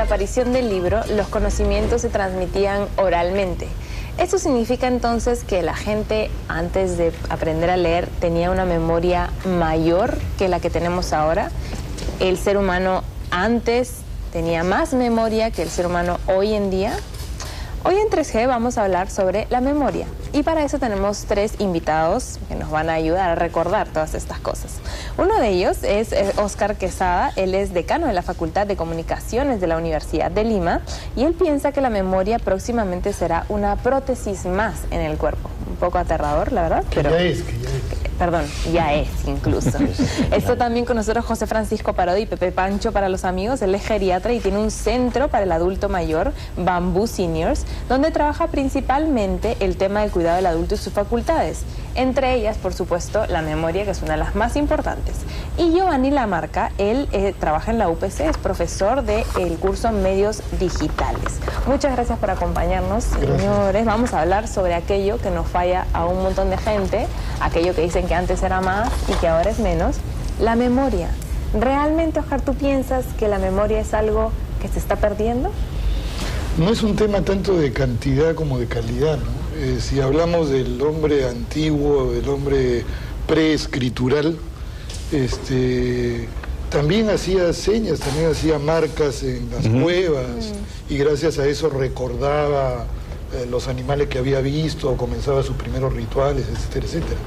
la aparición del libro, los conocimientos se transmitían oralmente. Esto significa entonces que la gente antes de aprender a leer tenía una memoria mayor que la que tenemos ahora. El ser humano antes tenía más memoria que el ser humano hoy en día. Hoy en 3G vamos a hablar sobre la memoria y para eso tenemos 3 invitados que nos van a ayudar a recordar todas estas cosas. Uno de ellos es Óscar Quesada, él es decano de la Facultad de Comunicaciones de la Universidad de Lima y él piensa que la memoria próximamente será una prótesis más en el cuerpo. Un poco aterrador, la verdad, pero... Perdón, ya es incluso. Está también con nosotros José Francisco Parodi, Pepe Pancho para los amigos. Él es geriatra y tiene un centro para el adulto mayor, Bamboo Seniors, donde trabaja principalmente el tema del cuidado del adulto y sus facultades. Entre ellas, por supuesto, la memoria, que es una de las más importantes. Y Giovanni Lamarca, él trabaja en la UPC, es profesor del curso Medios Digitales. Muchas gracias por acompañarnos, señores. Vamos a hablar sobre aquello que nos falla a un montón de gente, aquello que dicen que antes era más y que ahora es menos, la memoria. ¿Realmente, Oscar, tú piensas que la memoria es algo que se está perdiendo? No es un tema tanto de cantidad como de calidad, ¿no? Si hablamos del hombre antiguo, del hombre preescritural, también hacía señas, también hacía marcas en las cuevas y gracias a eso recordaba los animales que había visto, comenzaba sus primeros rituales, etcétera, etcétera.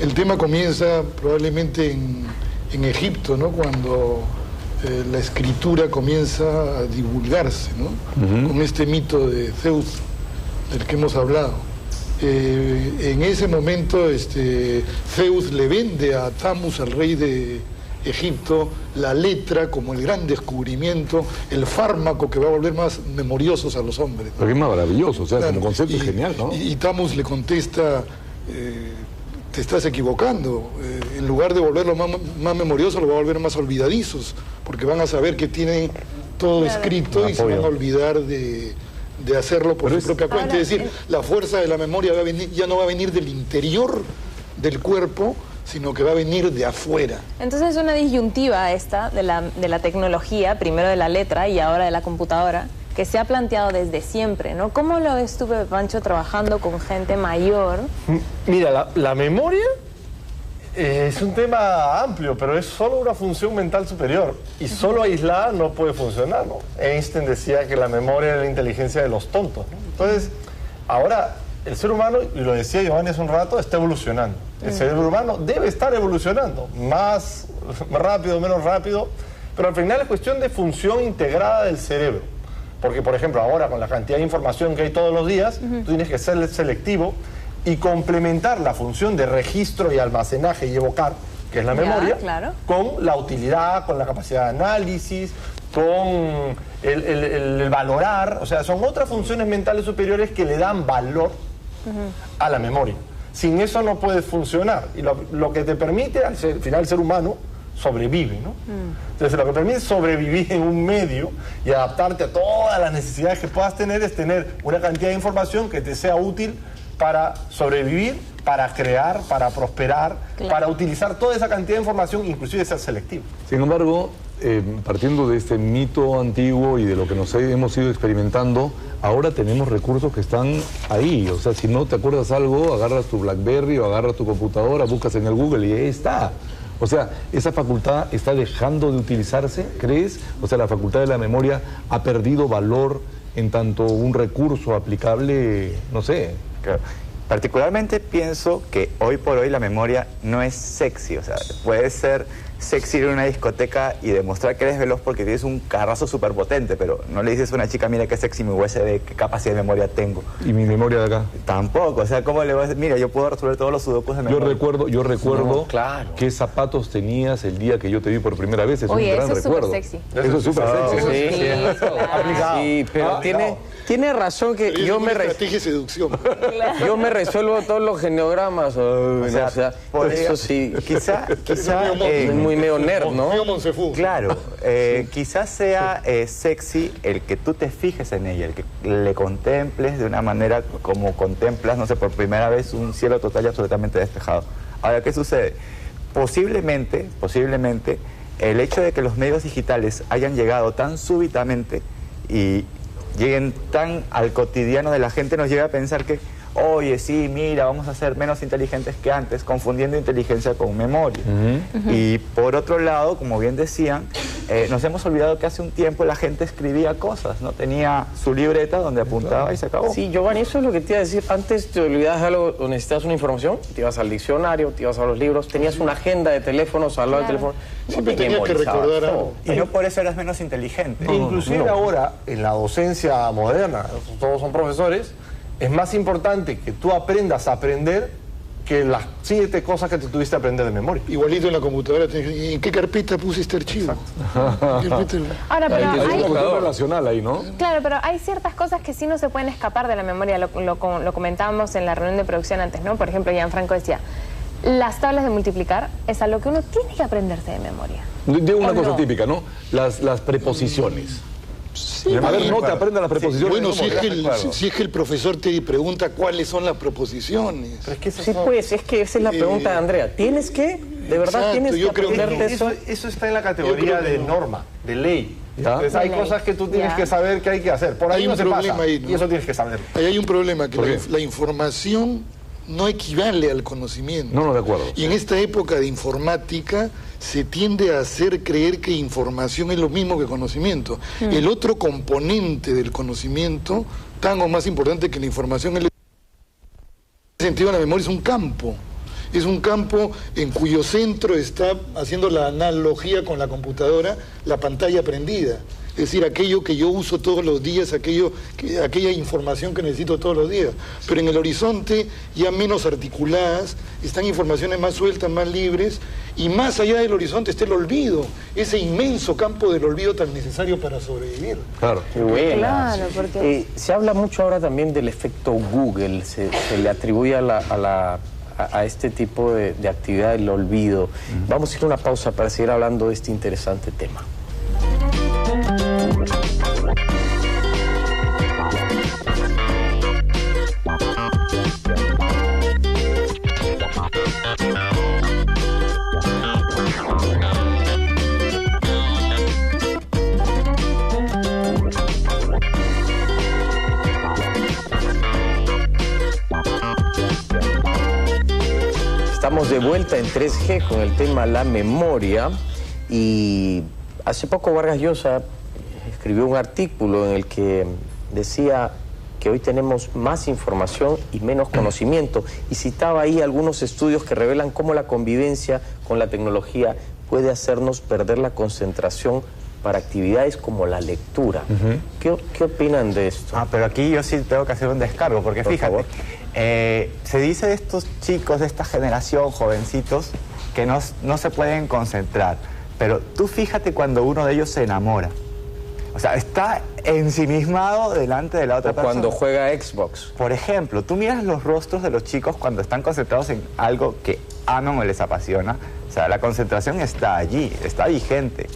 El tema comienza probablemente en Egipto, ¿no? Cuando la escritura comienza a divulgarse, ¿no? Con este mito de Zeus del que hemos hablado. En ese momento Zeus le vende a Tammuz, al rey de Egipto, la letra como el gran descubrimiento, el fármaco que va a volver más memoriosos a los hombres, ¿no? Pero es maravilloso, o sea, claro, como concepto es genial, ¿no? Y Tammuz le contesta, te estás equivocando, en lugar de volverlo más memorioso, lo va a volver más olvidadizos, porque van a saber que tienen todo escrito y se van a olvidar de hacerlo por su propia cuenta. Es decir, la fuerza de la memoria va a venir, ya no va a venir del interior del cuerpo, sino que va a venir de afuera. Entonces es una disyuntiva esta de la tecnología, primero de la letra y ahora de la computadora, que se ha planteado desde siempre, ¿no? ¿Cómo lo ves tú, Pepe Pancho, trabajando con gente mayor? Mira, la memoria es un tema amplio, pero es solo una función mental superior y solo aislada no puede funcionar, ¿no? Einstein decía que la memoria era la inteligencia de los tontos, ¿no? Entonces, ahora el ser humano, y lo decía Giovanni hace un rato, está evolucionando. El cerebro humano debe estar evolucionando, más rápido, menos rápido, pero al final es cuestión de función integrada del cerebro. Porque, por ejemplo, ahora con la cantidad de información que hay todos los días, tú tienes que ser selectivo y complementar la función de registro y almacenaje y evocar, que es la memoria, con la utilidad, con la capacidad de análisis, con el valorar. O sea, son otras funciones mentales superiores que le dan valor a la memoria. Sin eso no puede funcionar. Y lo que te permite, al final, el ser humano sobrevive, ¿no? Entonces, lo que permite sobrevivir en un medio y adaptarte a todas las necesidades que puedas tener es tener una cantidad de información que te sea útil para sobrevivir, para crear, para prosperar, para utilizar toda esa cantidad de información, inclusive ser selectivo. Sin embargo, partiendo de este mito antiguo y de lo que hemos ido experimentando, ahora tenemos recursos que están ahí. O sea, si no te acuerdas algo, agarras tu BlackBerry o agarras tu computadora, buscas en el Google y ahí está. O sea, ¿esa facultad está dejando de utilizarse, crees? O sea, ¿la facultad de la memoria ha perdido valor en tanto un recurso aplicable, no sé? Claro. Particularmente pienso que hoy por hoy la memoria no es sexy. O sea, puede ser sexy ir a una discoteca y demostrar que eres veloz porque tienes un carrazo súper potente, pero no le dices a una chica, mira qué sexy mi USB, qué capacidad de memoria tengo. ¿Y mi memoria de acá? Tampoco, o sea, ¿cómo le vas a decir? Mira, yo puedo resolver todos los sudokus de memoria. Yo recuerdo no, claro, qué zapatos tenías el día que yo te vi por primera vez. Es Oye, un gran recuerdo. Sexy. Eso es súper sexy. Sí, pero tiene razón que yo me estrategia de seducción. Yo me resuelvo todos los genogramas. Eso sí. Quizá es muy medio nerd, ¿no? Claro, quizás sea sexy el que tú te fijes en ella, el que le contemples de una manera como contemplas, no sé, por primera vez un cielo total y absolutamente despejado. Ahora, ¿qué sucede? Posiblemente, el hecho de que los medios digitales hayan llegado tan súbitamente y lleguen tan al cotidiano de la gente, nos llega a pensar que, oye, sí, mira, vamos a ser menos inteligentes que antes, confundiendo inteligencia con memoria. Y por otro lado, como bien decían, nos hemos olvidado que hace un tiempo la gente escribía cosas, ¿no? Tenía su libreta donde apuntaba y se acabó. Sí, Giovanni, eso es lo que te iba a decir. Antes te olvidabas algo o necesitabas una información, te ibas al diccionario, te ibas a los libros, tenías una agenda de teléfonos al lado del teléfono. Siempre tenías que recordar algo. Y no por eso eras menos inteligente. Inclusive ahora, en la docencia moderna, todos son profesores, es más importante que tú aprendas a aprender que las 7 cosas que te tuviste a aprender de memoria. Igualito en la computadora, ¿en qué carpeta puse este archivo? Ahora, pero Hay hay... una cuestión relacional ahí, ¿no? Claro, pero hay ciertas cosas que sí no se pueden escapar de la memoria, lo comentábamos en la reunión de producción antes, ¿no? Por ejemplo, Gianfranco decía, las tablas de multiplicar es algo que uno tiene que aprenderse de memoria. Digo una cosa típica, ¿no? Las preposiciones. Sí, a ver, no te aprendas las preposiciones. Bueno, ¿cómo? si es que el profesor te pregunta cuáles son las preposiciones. Pero es que Sí, pues, es que esa es la pregunta de Andrea. ¿Tienes que? ¿De verdad Exacto, tienes que yo creo que aprenderte eso? eso está en la categoría de norma, de ley. ¿Ya? Entonces hay De ley. cosas que tú tienes Ya. que saber que hay que hacer. Por ahí Hay no un se problema pasa. ahí, ¿no? Y eso tienes que saber. Ahí hay un problema, que ¿Por qué? la información no equivale al conocimiento. No, de acuerdo. Y en esta época de informática se tiende a hacer creer que información es lo mismo que conocimiento. El otro componente del conocimiento, tan o más importante que la información, en ese sentido la memoria es un campo. Es un campo en cuyo centro está, haciendo la analogía con la computadora, la pantalla prendida. Es decir, aquello que yo uso todos los días, aquella información que necesito todos los días. Pero en el horizonte, ya menos articuladas, están informaciones más sueltas, más libres, y más allá del horizonte está el olvido, ese inmenso campo del olvido tan necesario para sobrevivir. Claro. Qué buena. Claro, porque... Se habla mucho ahora también del efecto Google, se le atribuye a este tipo de actividad el olvido. Vamos a ir a una pausa para seguir hablando de este interesante tema. Estamos de vuelta en 3G con el tema la memoria y hace poco Vargas Llosa escribió un artículo en el que decía que hoy tenemos más información y menos conocimiento y citaba ahí algunos estudios que revelan cómo la convivencia con la tecnología puede hacernos perder la concentración para actividades como la lectura. ¿Qué opinan de esto? Pero aquí yo sí tengo que hacer un descargo, porque Por fíjate, favor. se dice de estos chicos de esta generación, jovencitos, que no se pueden concentrar. Pero tú fíjate cuando uno de ellos se enamora. O sea, está ensimismado delante de la otra O persona. cuando juega Xbox. Por ejemplo, tú miras los rostros de los chicos cuando están concentrados en algo que aman o les apasiona. O sea, la concentración está allí, está vigente.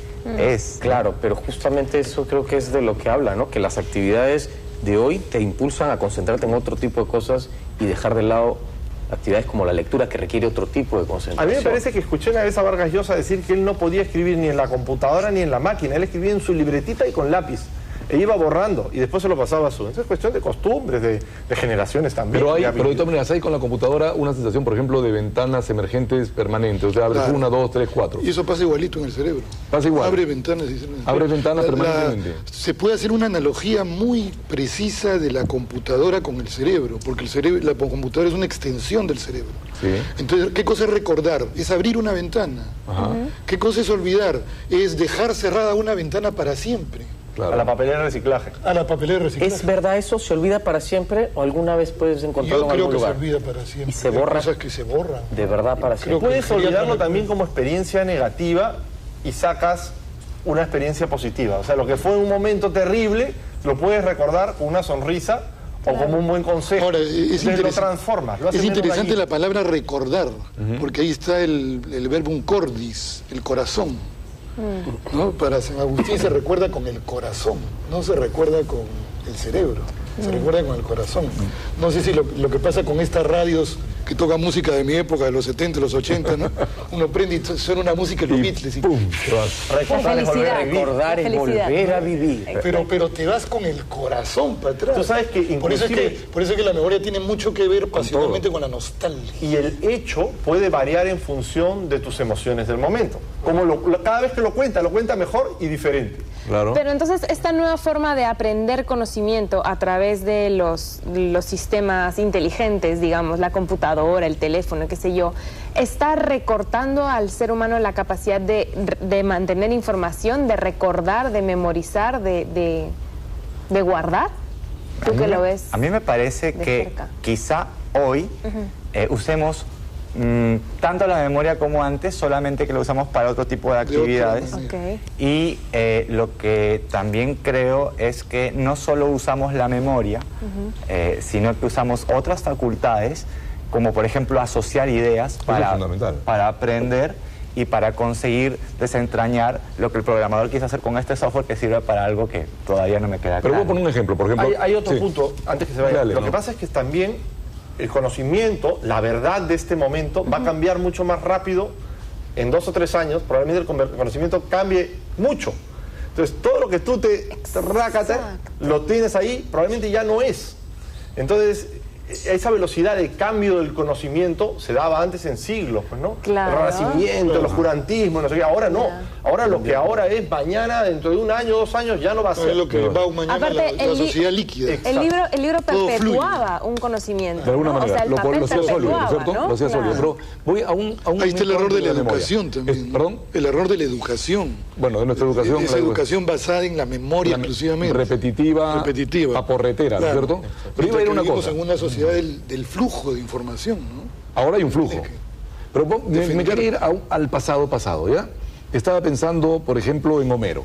Claro, pero justamente eso creo que es de lo que habla, ¿no? Que las actividades de hoy te impulsan a concentrarte en otro tipo de cosas y dejar de lado actividades como la lectura, que requiere otro tipo de A concentración. mí me parece que escuché una vez a Vargas Llosa decir que él no podía escribir ni en la computadora ni en la máquina. Él escribía en su libretita y con lápiz. E iba borrando y después se lo pasaba a su... Entonces es cuestión de costumbres, de generaciones también. Pero de habilidad. todas maneras hay con la computadora una sensación, por ejemplo, de ventanas emergentes permanentes. O sea, abres Claro. 1, 2, 3, 4. Y eso pasa igualito en el cerebro. Pasa igual. Abre ventanas. Abre ventanas permanentemente. Se puede hacer una analogía muy precisa de la computadora con el cerebro, porque la computadora es una extensión del cerebro. Sí. Entonces, ¿qué cosa es recordar? Es abrir una ventana. ¿Qué cosa es olvidar? Es dejar cerrada una ventana para siempre. Claro. A la papelera de reciclaje. A la papelera de reciclaje. ¿Es verdad eso? ¿Se olvida para siempre o alguna vez puedes encontrarlo Yo en creo algún que lugar? se olvida para siempre. Y se Hay borra. cosas que se borran. De verdad para Creo siempre. Puedes sería olvidarlo para- también como experiencia negativa y sacas una experiencia positiva. O sea, lo que fue un momento terrible, lo puedes recordar con una sonrisa o como un buen consejo. Ahora, Entonces lo transformas. Lo haces es menos interesante dañino. la palabra recordar, porque ahí está el verbum cordis, el corazón. ¿No? Para San Agustín se recuerda con el corazón, no se recuerda con el cerebro, se recuerda con el corazón. No sé si lo que pasa con estas radios que toca música de mi época, de los 70, los 80, ¿no? Uno prende y suena una música de los Beatles y ¡pum! Te vas. Recordar es volver a vivir. Recordar es volver a vivir. Pero te vas con el corazón para atrás. Tú sabes que por eso inclusive- es que la memoria tiene mucho que ver pasionalmente con la nostalgia. Y el hecho puede variar en función de tus emociones del momento. Como cada vez que lo cuenta mejor y diferente. Claro. Pero entonces esta nueva forma de aprender conocimiento a través de los sistemas inteligentes, digamos, la computadora, el teléfono, qué sé yo, ¿está recortando al ser humano la capacidad de mantener información, de recordar, de memorizar, de guardar? ¿Tú que lo ves? A mí me parece de que cerca? quizá hoy usemos tanto la memoria como antes, solamente que lo usamos para otro tipo de actividades. manera. Ok. Y lo que también creo es que no solo usamos la memoria, sino que usamos otras facultades, como por ejemplo asociar ideas es fundamental. para aprender y para conseguir desentrañar lo que el programador quiso hacer con este software, que sirve para algo que todavía no me queda Pero voy claro. a poner un ejemplo, por ejemplo. Hay otro Sí. punto, antes que se vaya. Dale, Lo no. que pasa es que también el conocimiento, la verdad de este momento, va a cambiar mucho más rápido en 2 o 3 años. Probablemente el conocimiento cambie mucho. Entonces, todo lo que tú lo tienes ahí, probablemente ya no es. Entonces, esa velocidad de cambio del conocimiento se daba antes en siglos, pues, ¿no? Claro. El renacimiento, el oscurantismo, no sé qué. Ahora no. Ahora lo que ahora es mañana, dentro de 1 año, 2 años, ya no va a ser. Es lo que Bauman llama Aparte, la sociedad líquida. El libro Todo perpetuaba un conocimiento. De alguna ¿no? manera, O sea, el lo papel hacía sólido, ¿no es perpetuaba, cierto? ¿no? Lo hacía sólido. Claro. Pero voy a un Ahí está el momento error de la memoria. educación también. ¿no? ¿Perdón? El error de la educación. Bueno, de nuestra educación. Esa la educación basada en la memoria exclusivamente. repetitiva, paporretera, ¿no es Claro. cierto? Pero iba a ir una Vivimos cosa. en una sociedad del flujo de información, ¿no? Ahora hay un flujo. Pero me defender. quería ir al pasado, ¿ya? Estaba pensando, por ejemplo, en Homero.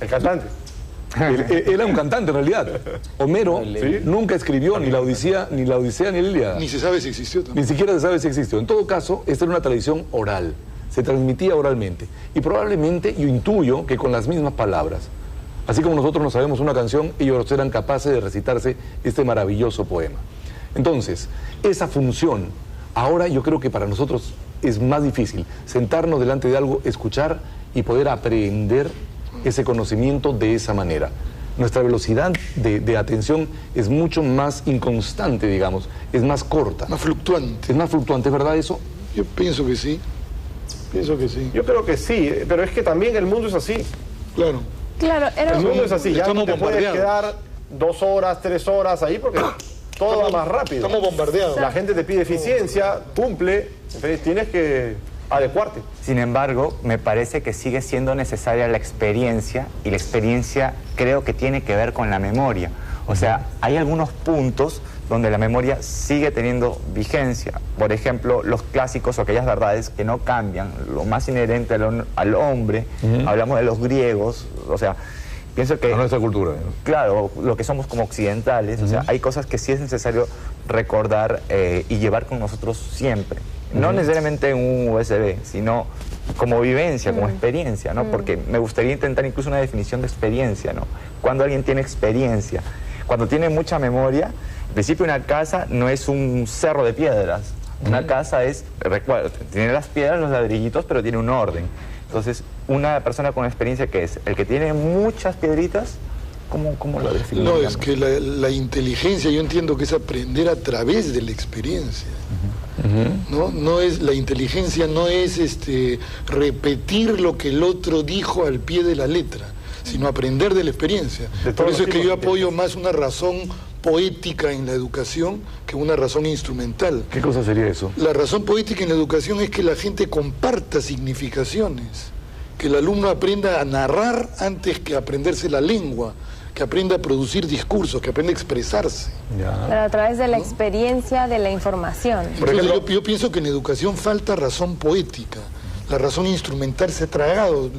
El cantante. Él era un cantante en realidad. Homero nunca escribió ni la Odisea, ni la Ilíada. Ni se sabe si existió también. Ni siquiera se sabe si existió. En todo caso, esta era una tradición oral. Se transmitía oralmente. Y probablemente, yo intuyo que con las mismas palabras. Así como nosotros no sabemos una canción, ellos eran capaces de recitarse este maravilloso poema. Entonces, esa función, ahora yo creo que para nosotros es más difícil sentarnos delante de algo, escuchar y poder aprender ese conocimiento de esa manera. Nuestra velocidad de atención es mucho más inconstante, digamos, es más corta. Más fluctuante. Es más fluctuante, ¿es verdad eso? Yo pienso que sí. Pienso que sí. Yo creo que sí, pero es que también el mundo es así. Claro. Claro, era El mundo es así, ya no Estamos te puedes bombardeados. quedar 2 horas, 3 horas ahí porque todo va más rápido. Estamos bombardeados. La gente te pide eficiencia, cumple, entonces tienes que adecuarte. Sin embargo, me parece que sigue siendo necesaria la experiencia, y la experiencia creo que tiene que ver con la memoria. O sea, hay algunos puntos donde la memoria sigue teniendo vigencia. Por ejemplo, los clásicos o aquellas verdades que no cambian, lo más inherente al hombre. Hablamos de los griegos, o sea, pienso que... A nuestra cultura. Claro, lo que somos como occidentales, o sea, hay cosas que sí es necesario recordar y llevar con nosotros siempre. No necesariamente en un USB, sino como vivencia, como experiencia, ¿no? Porque me gustaría intentar incluso una definición de experiencia, ¿no? Cuando alguien tiene experiencia, cuando tiene mucha memoria, en principio una casa no es un cerro de piedras. Una casa es, recuerda, tiene las piedras, los ladrillitos, pero tiene un orden. Entonces, una persona con experiencia, ¿qué es? El que tiene muchas piedritas, ¿cómo lo definiríamos? No, es que la inteligencia yo entiendo que es aprender a través de la experiencia. No es la inteligencia, no es repetir lo que el otro dijo al pie de la letra, sino aprender de la experiencia. De Por todos eso es los que yo tipos de apoyo más una razón poética en la educación que una razón instrumental. ¿Qué cosa sería eso? La razón poética en la educación es que la gente comparta significaciones, que el alumno aprenda a narrar antes que aprenderse la lengua, que aprenda a producir discursos, que aprenda a expresarse. Pero a través de la experiencia de la información. Entonces, yo pienso que en educación falta razón poética. La razón instrumental se ha tragado